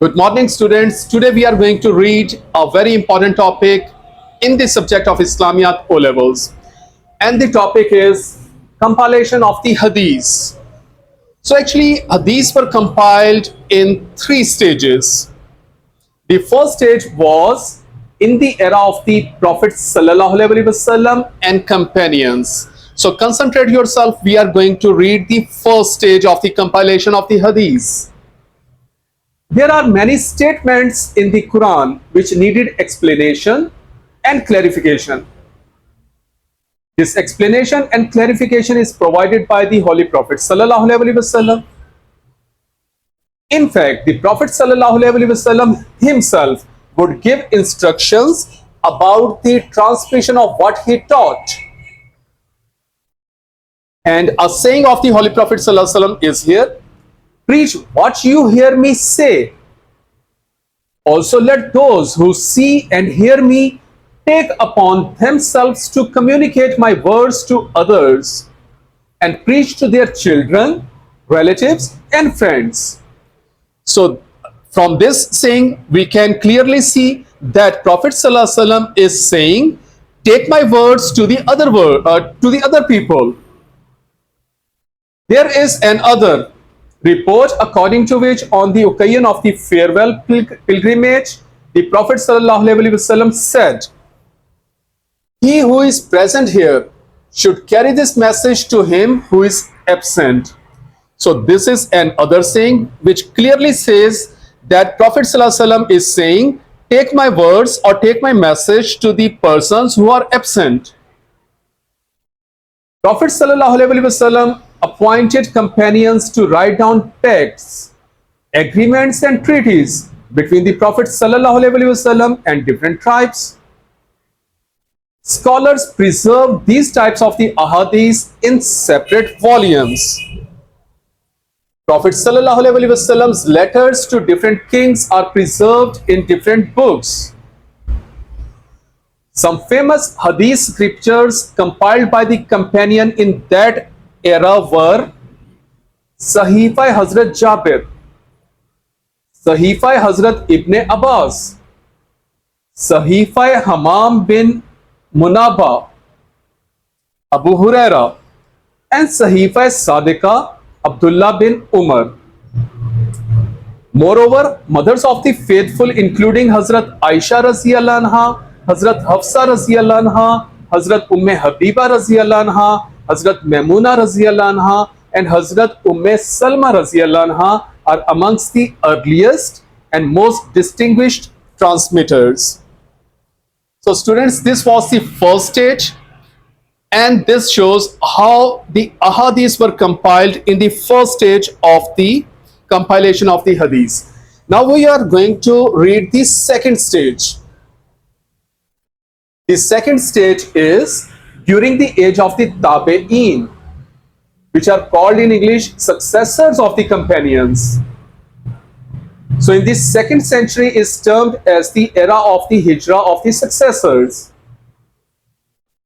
Good morning, students. Today we are going to read a very important topic in the subject of Islamiyat O levels, and the topic is compilation of the Hadiths. So, actually, Hadiths were compiled in three stages. The first stage was in the era of the Prophet Sallallahu Alaihi Wasallam and companions. So, concentrate yourself. We are going to read the first stage of the compilation of the Hadiths. There are many statements in the Quran which needed explanation and clarification. This explanation and clarification is provided by the Holy Prophet Sallallahu Alaihi Wasallam. In fact, the Prophet Sallallahu Alaihi Wasallam himself would give instructions about the transmission of what he taught. And a saying of the Holy Prophet Sallallahu Alaihi Wasallam is here: preach what you hear me say. Also let those who see and hear me take upon themselves to communicate my words to others and preach to their children, relatives, and friends. So from this saying, we can clearly see that Prophet Sallallahu Alaihi Wasallam is saying, take my words to the other people. There is another report according to which on the occasion of the farewell pilgrimage, the Prophet ﷺ said, he who is present here should carry this message to him who is absent. So this is another saying which clearly says that Prophet ﷺ is saying, take my words or take my message to the persons who are absent. Prophet ﷺ appointed companions to write down texts, agreements and treaties between the Prophet ﷺ and different tribes. Scholars preserve these types of the ahadiths in separate volumes. Prophet ﷺ's letters to different kings are preserved in different books. Some famous hadith scriptures compiled by the companion in that era were Sahifa Hazrat Jabir, Sahifa Hazrat Ibn Abbas, Sahifa Hamam bin Munabba, Abu Huraira, and Sahifa Sadiqa Abdullah bin Umar. Moreover, mothers of the faithful including Hazrat Aisha Raziyallahu Anha, Hazrat Hafsa Raziyallahu Anha, Hazrat Habiba Raziyallahu Anha, Hazrat Maimuna Raziyallahu Anha, and Hazrat Salma Raziyallahu Anha are amongst the earliest and most distinguished transmitters. So students, this was the first stage, and this shows how the ahadiths were compiled in the first stage of the compilation of the hadiths. Now we are going to read the second stage. The second stage is during the age of the Tabe'een, which are called in English successors of the companions. So in this second century is termed as the era of the Hijrah of the successors.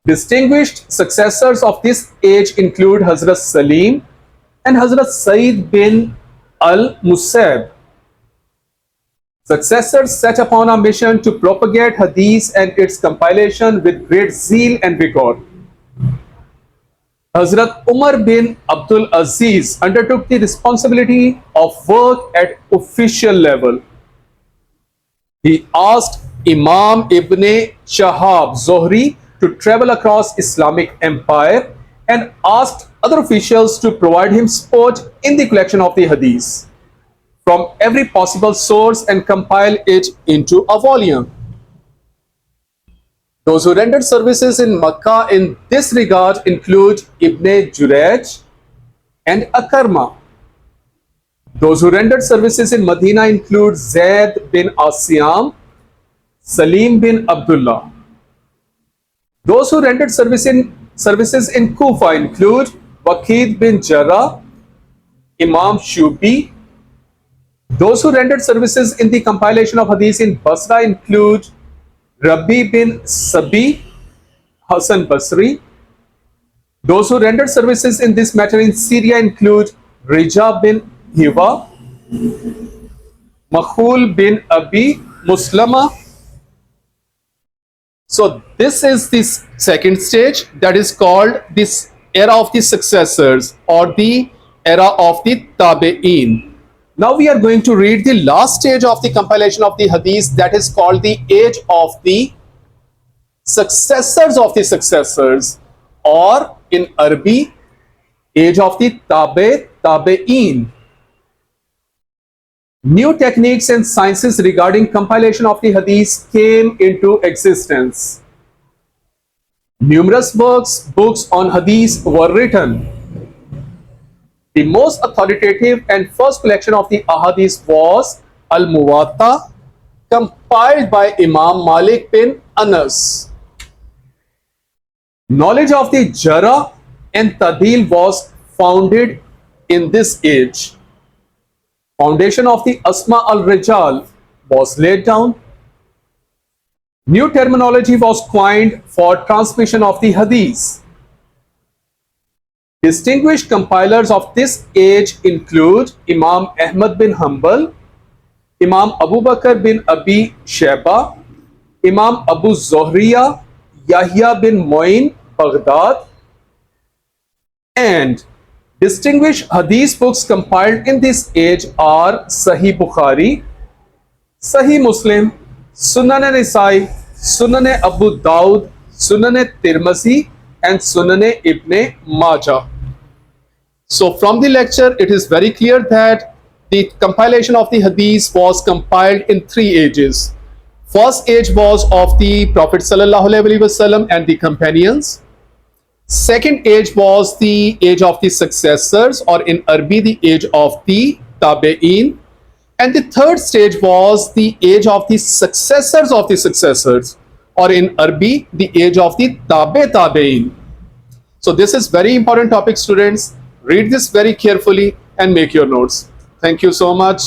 Distinguished successors of this age include Hazrat Salim and Hazrat Said bin al-Musaib. Successors set upon a mission to propagate hadith and its compilation with great zeal and vigor. Hazrat Umar bin Abdul Aziz undertook the responsibility of work at official level. He asked Imam Ibn Shahab Zohri to travel across Islamic empire and asked other officials to provide him support in the collection of the hadiths from every possible source and compile it into a volume. Those who rendered services in Makkah in this regard include Ibn Jurayj and Akarma. Those who rendered services in Medina include Zaid bin Asyam, Salim bin Abdullah. Those who rendered services in Kufa include Waqid bin Jarrah, Imam Shubi. Those who rendered services in the compilation of hadiths in Basra include Rabi bin Sabi, Hassan Basri. Those who rendered services in this matter in Syria include Rija bin Hiwa, Makhul bin Abi Muslama. So this is the second stage, that is called this era of the successors or the era of the Tabe'in. Now we are going to read the last stage of the compilation of the Hadith, that is called the age of the successors of the successors, or in Arabic, age of the Tabe'in. New techniques and sciences regarding compilation of the Hadith came into existence. Numerous books on Hadith were written. The most authoritative and first collection of the Ahadith was Al-Muwatta, compiled by Imam Malik bin Anas. Knowledge of the Jara and Tadil was founded in this age. Foundation of the Asma al-Rijal was laid down. New terminology was coined for transmission of the Hadith. Distinguished compilers of this age include Imam Ahmad bin Hanbal, Imam Abu Bakr bin Abi Shayba, Imam Abu Zohriya, Yahya bin Mu'in, Baghdad, and distinguished Hadith books compiled in this age are Sahih Bukhari, Sahih Muslim, Sunan Nisai, Sunan Abu Dawud, Sunan Tirmizi, and Sunan Ibn Majah. So from the lecture, it is very clear that the compilation of the Hadith was compiled in three ages. First age was of the Prophet ﷺ and the companions. Second age was the age of the successors, or in Arabic, the age of the Tabe'in. And the third stage was the age of the successors, or in Arabic, the age of the Tabe'in. So this is very important topic, students. Read this very carefully and make your notes. Thank you so much.